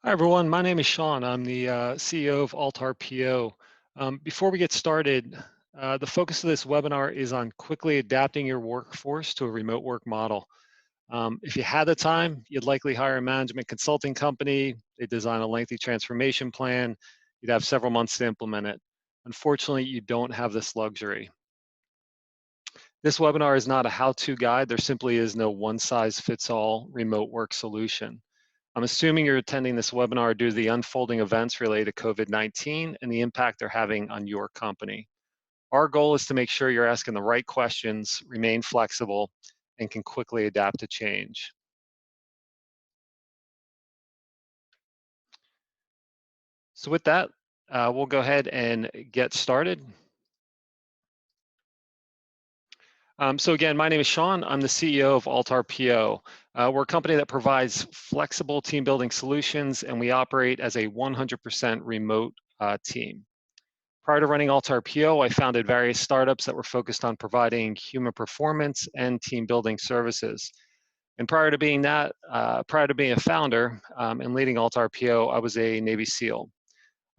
Hi, everyone. My name is Sean. I'm the CEO of altRPO. Before we get started, the focus of this webinar is on quickly adapting your workforce to a remote work model. If you had the time, you'd likely hire a management consulting company. They design a lengthy transformation plan. You'd have several months to implement it. Unfortunately, you don't have this luxury. This webinar is not a how-to guide. There simply is no one-size-fits-all remote work solution. I'm assuming you're attending this webinar due to the unfolding events related to COVID-19 and the impact they're having on your company. Our goal is to make sure you're asking the right questions, remain flexible, and can quickly adapt to change. So with that, we'll go ahead and get started. So again, my name is Sean. I'm the CEO of altRPO. We're a company that provides flexible team building solutions, and we operate as a 100% remote team. Prior to running altRPO, I founded various startups that were focused on providing human performance and team building services. And prior to being a founder and leading altRPO, I was a Navy SEAL.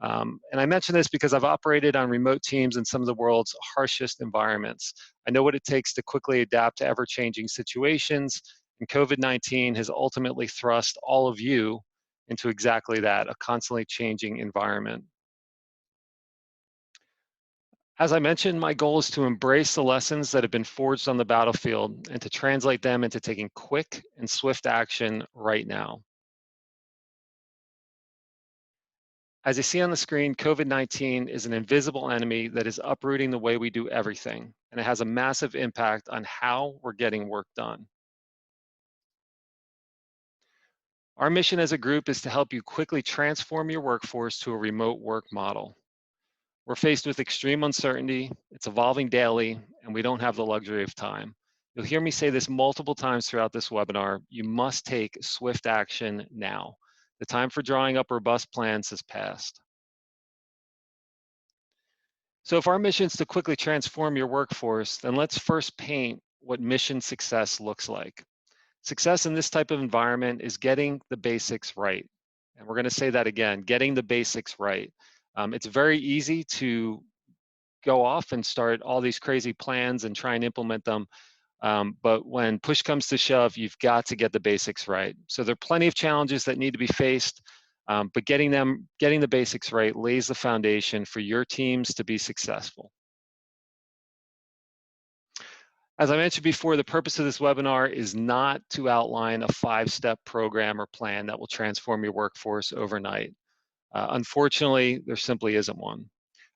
And I mention this because I've operated on remote teams in some of the world's harshest environments. I know what it takes to quickly adapt to ever-changing situations, and COVID-19 has ultimately thrust all of you into exactly that, a constantly changing environment. As I mentioned, my goal is to embrace the lessons that have been forged on the battlefield and to translate them into taking quick and swift action right now. As you see on the screen, COVID-19 is an invisible enemy that is uprooting the way we do everything, and it has a massive impact on how we're getting work done. Our mission as a group is to help you quickly transform your workforce to a remote work model. We're faced with extreme uncertainty, it's evolving daily, and we don't have the luxury of time. You'll hear me say this multiple times throughout this webinar. You must take swift action now. The time for drawing up robust plans has passed. So if our mission is to quickly transform your workforce, then let's first paint what mission success looks like. Success in this type of environment is getting the basics right. And we're going to say that again, getting the basics right. It's very easy to go off and start all these crazy plans and try and implement them. But when push comes to shove, you've got to get the basics right. So there are plenty of challenges that need to be faced, but getting the basics right lays the foundation for your teams to be successful. As I mentioned before, the purpose of this webinar is not to outline a 5-step program or plan that will transform your workforce overnight. Unfortunately, there simply isn't one.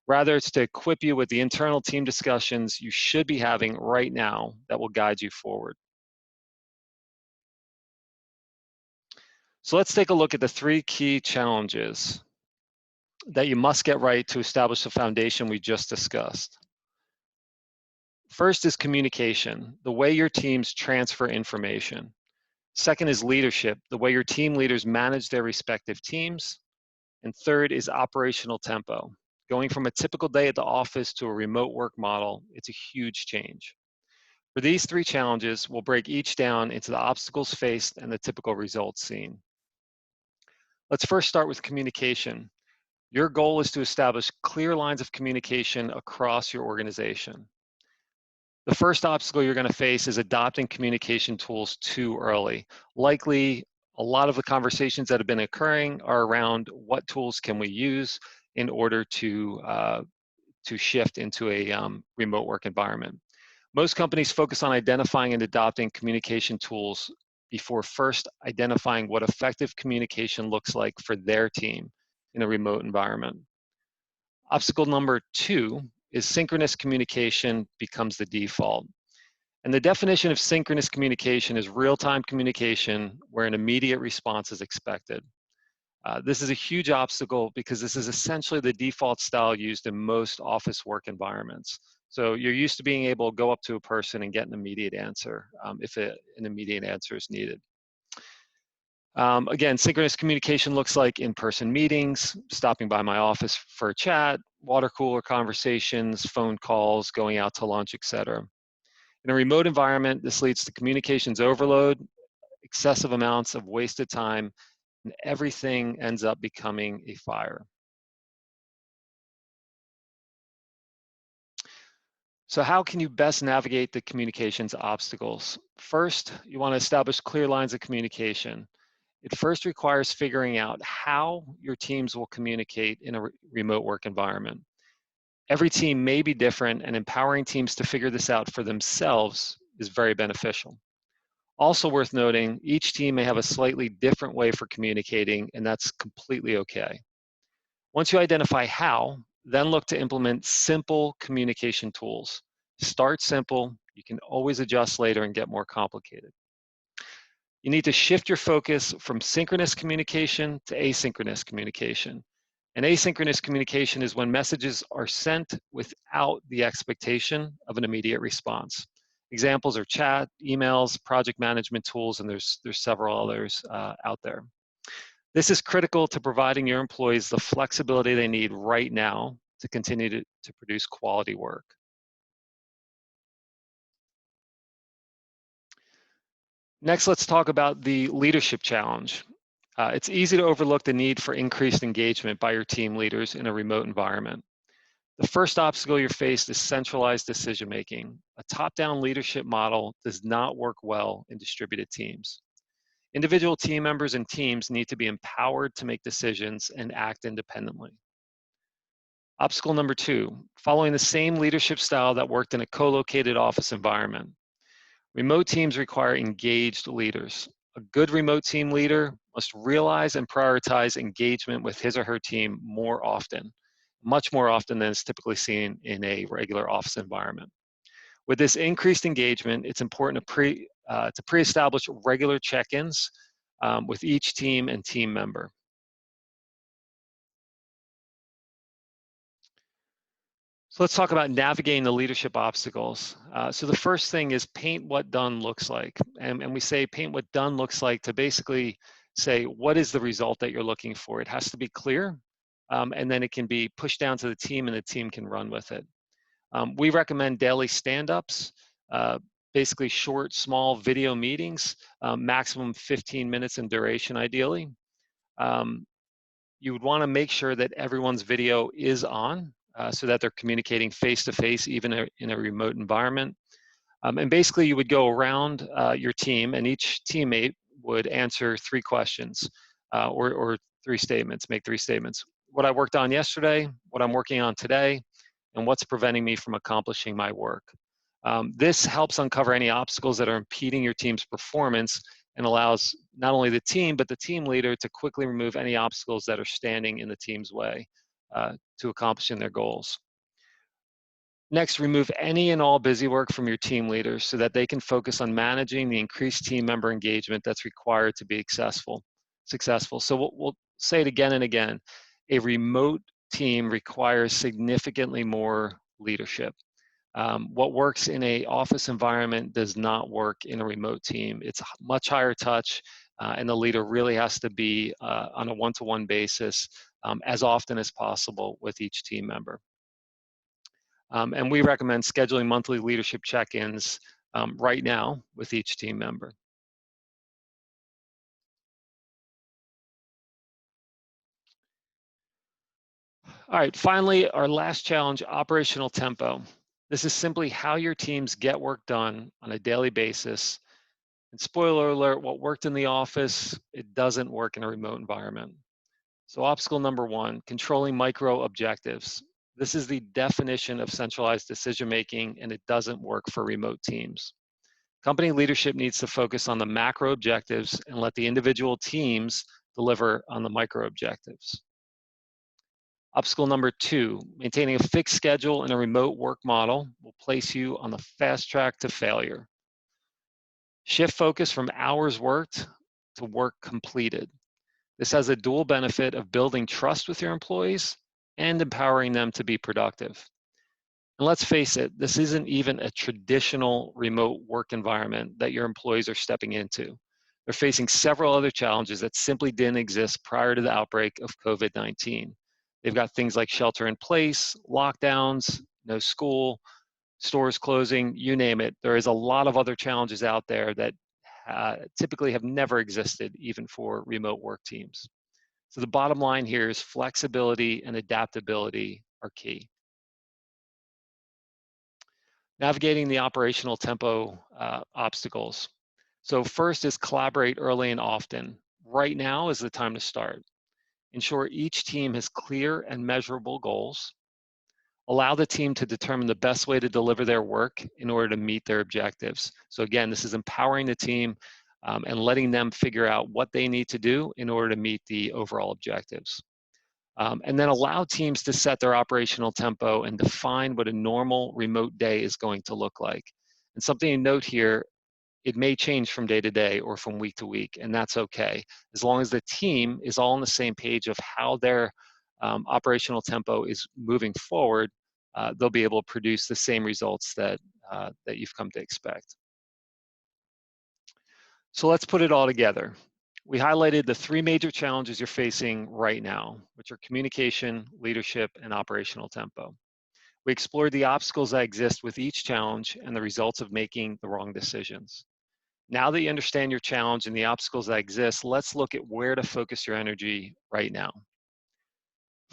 Rather, it's to equip you with the internal team discussions you should be having right now that will guide you forward. So let's take a look at the 3 key challenges that you must get right to establish the foundation we just discussed. First is communication, the way your teams transfer information. Second is leadership, the way your team leaders manage their respective teams. And third is operational tempo. Going from a typical day at the office to a remote work model, it's a huge change. For these 3 challenges, we'll break each down into the obstacles faced and the typical results seen. Let's first start with communication. Your goal is to establish clear lines of communication across your organization. The first obstacle you're going to face is adopting communication tools too early. Likely, a lot of the conversations that have been occurring are around what tools can we use in order to shift into a remote work environment. Most companies focus on identifying and adopting communication tools before first identifying what effective communication looks like for their team in a remote environment. Obstacle number 2 is synchronous communication becomes the default. And the definition of synchronous communication is real-time communication where an immediate response is expected. This is a huge obstacle because this is essentially the default style used in most office work environments. So you're used to being able to go up to a person and get an immediate answer if an immediate answer is needed. Again, synchronous communication looks like in-person meetings, stopping by my office for a chat, water cooler conversations, phone calls, going out to lunch, etc. In a remote environment, this leads to communications overload, excessive amounts of wasted time, and everything ends up becoming a fire. So how can you best navigate the communications obstacles? First, you want to establish clear lines of communication. It first requires figuring out how your teams will communicate in a remote work environment. Every team may be different, and empowering teams to figure this out for themselves is very beneficial. Also worth noting, each team may have a slightly different way for communicating, and that's completely okay. Once you identify how, then look to implement simple communication tools. Start simple, you can always adjust later and get more complicated. You need to shift your focus from synchronous communication to asynchronous communication. And asynchronous communication is when messages are sent without the expectation of an immediate response. Examples are chat, emails, project management tools, and there's several others out there. This is critical to providing your employees the flexibility they need right now to continue to produce quality work. Next, let's talk about the leadership challenge. It's easy to overlook the need for increased engagement by your team leaders in a remote environment. The first obstacle you're faced is centralized decision-making. A top-down leadership model does not work well in distributed teams. Individual team members and teams need to be empowered to make decisions and act independently. Obstacle number 2, following the same leadership style that worked in a co-located office environment. Remote teams require engaged leaders. A good remote team leader must realize and prioritize engagement with his or her team more often, much more often than is typically seen in a regular office environment. With this increased engagement, it's important to pre-establish regular check-ins with each team and team member. So let's talk about navigating the leadership obstacles. So the first thing is paint what done looks like. And we say paint what done looks like to basically say, what is the result that you're looking for? It has to be clear, and then it can be pushed down to the team and the team can run with it. We recommend daily stand-ups, basically short, small video meetings, maximum 15 minutes in duration, ideally. You would want to make sure that everyone's video is on so that they're communicating face-to-face, even in a remote environment. And basically, you would go around your team, and each teammate would answer 3 questions or 3 statements, make 3 statements. What I worked on yesterday, what I'm working on today, and what's preventing me from accomplishing my work. This helps uncover any obstacles that are impeding your team's performance and allows not only the team, but the team leader to quickly remove any obstacles that are standing in the team's way to accomplishing their goals. Next, remove any and all busy work from your team leaders so that they can focus on managing the increased team member engagement that's required to be successful. So we'll say it again and again. A remote team requires significantly more leadership. What works in an office environment does not work in a remote team. It's much higher touch, and the leader really has to be on a one-to-one basis as often as possible with each team member. And we recommend scheduling monthly leadership check-ins right now with each team member. All right, finally, our last challenge, operational tempo. This is simply how your teams get work done on a daily basis. And spoiler alert, what worked in the office, it doesn't work in a remote environment. So obstacle number 1, controlling micro objectives. This is the definition of centralized decision-making, and it doesn't work for remote teams. Company leadership needs to focus on the macro objectives and let the individual teams deliver on the micro objectives. Obstacle number 2, maintaining a fixed schedule in a remote work model will place you on the fast track to failure. Shift focus from hours worked to work completed. This has a dual benefit of building trust with your employees and empowering them to be productive. And let's face it, this isn't even a traditional remote work environment that your employees are stepping into. They're facing several other challenges that simply didn't exist prior to the outbreak of COVID-19. They've got things like shelter in place, lockdowns, no school, stores closing, you name it. There is a lot of other challenges out there that typically have never existed even for remote work teams. So the bottom line here is flexibility and adaptability are key. Navigating the operational tempo obstacles. So first is collaborate early and often. Right now is the time to start. Ensure each team has clear and measurable goals. Allow the team to determine the best way to deliver their work in order to meet their objectives. So again, this is empowering the team and letting them figure out what they need to do in order to meet the overall objectives. And then allow teams to set their operational tempo and define what a normal remote day is going to look like. And something to note here, it may change from day to day or from week to week, and that's okay. As long as the team is all on the same page of how their operational tempo is moving forward, they'll be able to produce the same results that you've come to expect. So let's put it all together. We highlighted the three major challenges you're facing right now, which are communication, leadership, and operational tempo. We explored the obstacles that exist with each challenge and the results of making the wrong decisions. Now that you understand your challenge and the obstacles that exist, let's look at where to focus your energy right now.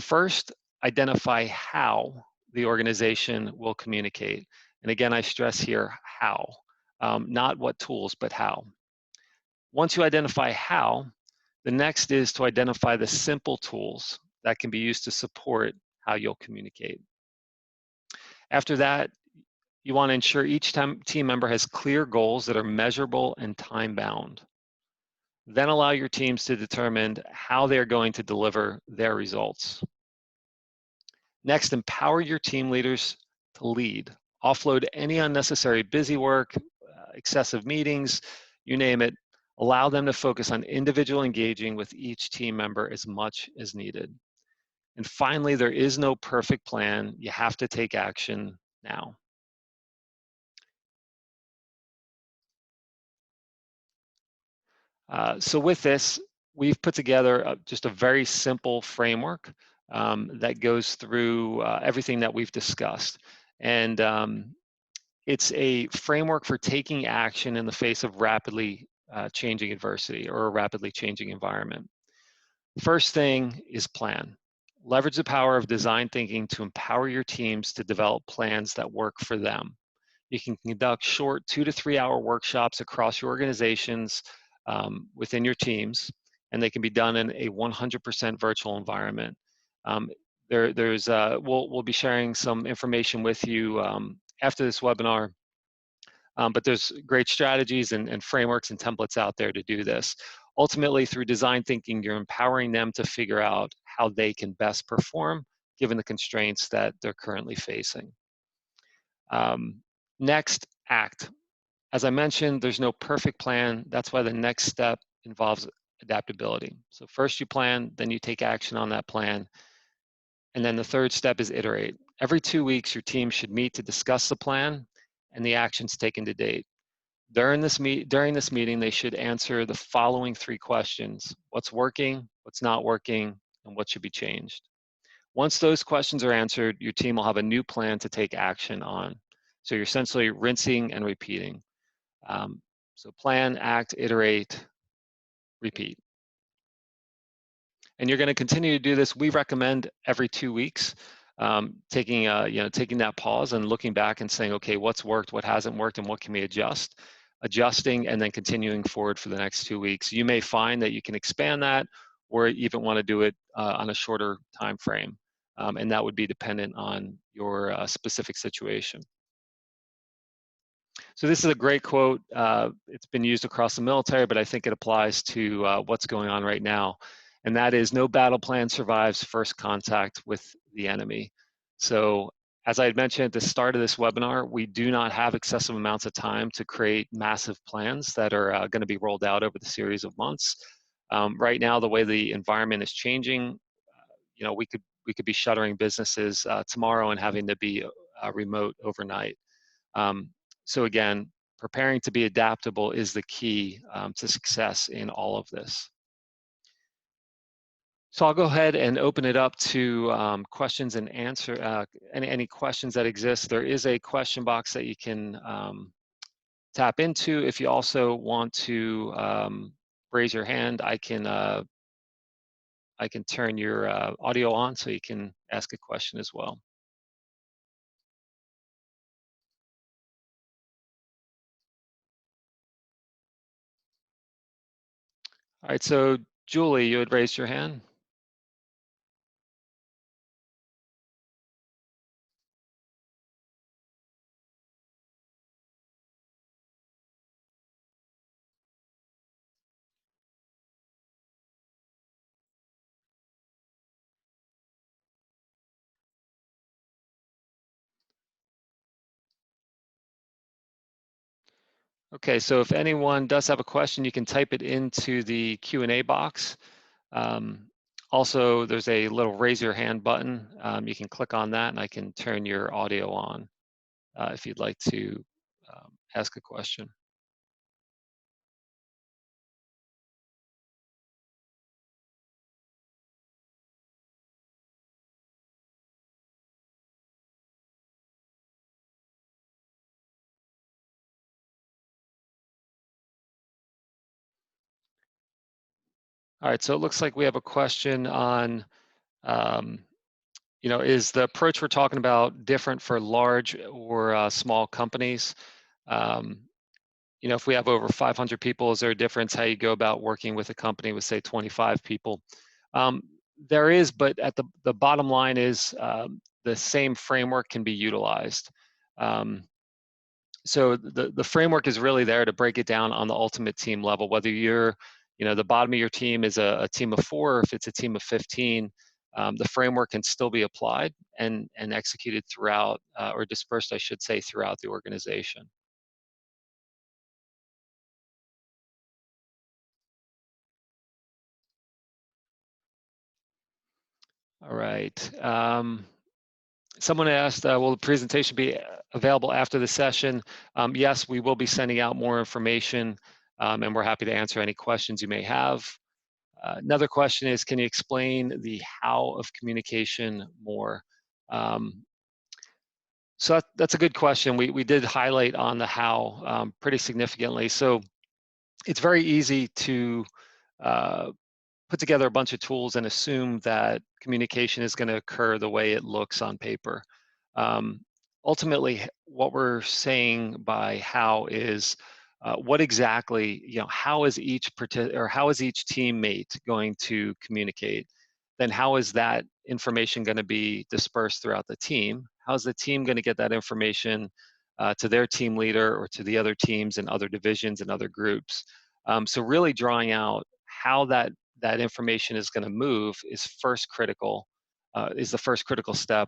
First, identify how the organization will communicate. And again, I stress here how, not what tools, but how. Once you identify how, the next is to identify the simple tools that can be used to support how you'll communicate. After that, you want to ensure each team member has clear goals that are measurable and time-bound. Then allow your teams to determine how they're going to deliver their results. Next, empower your team leaders to lead. Offload any unnecessary busy work, excessive meetings, you name it. Allow them to focus on individual engaging with each team member as much as needed. And finally, there is no perfect plan. You have to take action now. So with this, we've put together just a very simple framework that goes through everything that we've discussed. And it's a framework for taking action in the face of rapidly changing adversity or a rapidly changing environment. First thing is plan. Leverage the power of design thinking to empower your teams to develop plans that work for them. You can conduct short 2 to 3 hour workshops across your organizations within your teams, and they can be done in a 100% virtual environment. We'll be sharing some information with you after this webinar, but there's great strategies and frameworks and templates out there to do this. Ultimately, through design thinking, you're empowering them to figure out how they can best perform given the constraints that they're currently facing. Next, act. As I mentioned, there's no perfect plan. That's why the next step involves adaptability. So first you plan, then you take action on that plan. And then the third step is iterate. Every 2 weeks, your team should meet to discuss the plan and the actions taken to date. During this meeting, they should answer the following 3 questions: what's working, what's not working, and what should be changed. Once those questions are answered, your team will have a new plan to take action on. So you're essentially rinsing and repeating. So plan, act, iterate, repeat. And you're going to continue to do this. We recommend every 2 weeks, taking that pause and looking back and saying, okay, what's worked, what hasn't worked, and what can we adjust? Adjusting and then continuing forward for the next 2 weeks. You may find that you can expand that, or even want to do it on a shorter time frame, and that would be dependent on your specific situation. So this is a great quote. It's been used across the military, but I think it applies to what's going on right now. And that is, no battle plan survives first contact with the enemy. So as I had mentioned at the start of this webinar, we do not have excessive amounts of time to create massive plans that are going to be rolled out over the series of months. Right now, the way the environment is changing, we could be shuttering businesses tomorrow and having to be remote overnight. So again, preparing to be adaptable is the key to success in all of this. So I'll go ahead and open it up to questions and answer any questions that exist. There is a question box that you can tap into. If you also want to raise your hand, I can turn your audio on so you can ask a question as well. All right, so Julie, you had raised your hand. Okay, so if anyone does have a question, you can type it into the Q&A box. Um, Also, there's a little raise your hand button. You can click on that and I can turn your audio on if you'd like to ask a question. All right, so it looks like we have a question on, um, is the approach we're talking about different for large or small companies? Um, if we have over 500 people, is there a difference how you go about working with a company with, say, 25 people? Um, there is, but at the bottom line is the same framework can be utilized. So the framework is really there to break it down on the ultimate team level, whether you're, the bottom of your team is a team of 4, or if it's a team of 15, the framework can still be applied and executed throughout, or dispersed, I should say, throughout the organization. All right. Someone asked, will the presentation be available after the session? Yes, we will be sending out more information, and we're happy to answer any questions you may have. Another question is, can you explain the how of communication more? So that's a good question. We did highlight on the how pretty significantly. So it's very easy to put together a bunch of tools and assume that communication is going to occur the way it looks on paper. Um, Ultimately, what we're saying by how is what exactly, how is how is each teammate going to communicate? Then how is that information going to be dispersed throughout the team? How's the team going to get that information to their team leader or to the other teams and other divisions and other groups? So really drawing out how that information is going to move is is the first critical step,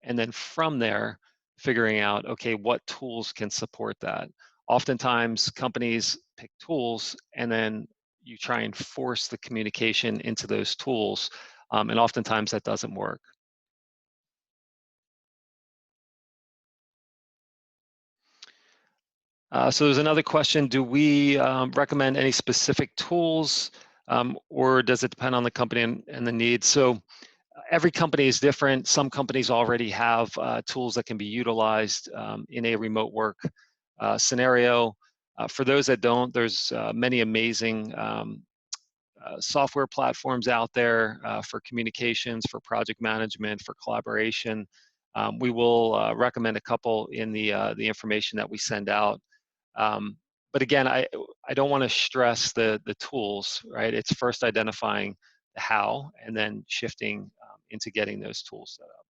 and then from there, figuring out, okay, what tools can support that. Oftentimes, companies pick tools, and then you try and force the communication into those tools, and oftentimes that doesn't work. So there's another question, do we recommend any specific tools, or does it depend on the company and the needs? So every company is different. Some companies already have tools that can be utilized in a remote work scenario. For those that don't, there's many amazing software platforms out there for communications, for project management, for collaboration. We will recommend a couple in the information that we send out. Um, but again, I don't want to stress the tools, right? It's first identifying the how and then shifting into getting those tools set up.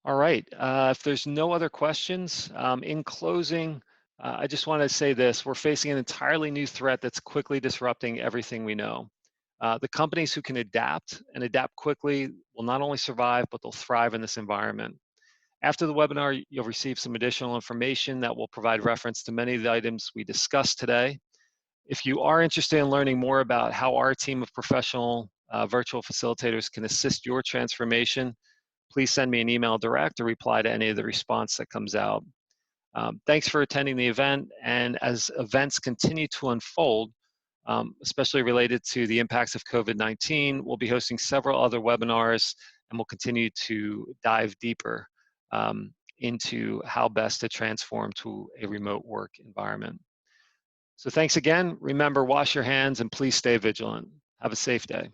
All right. If there's no other questions, in closing, I just want to say this. We're facing an entirely new threat that's quickly disrupting everything we know. The companies who can adapt and adapt quickly will not only survive, but they'll thrive in this environment. After the webinar, you'll receive some additional information that will provide reference to many of the items we discussed today. If you are interested in learning more about how our team of professional virtual facilitators can assist your transformation, please send me an email direct or reply to any of the response that comes out. Thanks for attending the event, and as events continue to unfold, especially related to the impacts of COVID-19. We'll be hosting several other webinars, and we'll continue to dive deeper into how best to transform to a remote work environment. So thanks again. Remember, wash your hands and please stay vigilant. Have a safe day.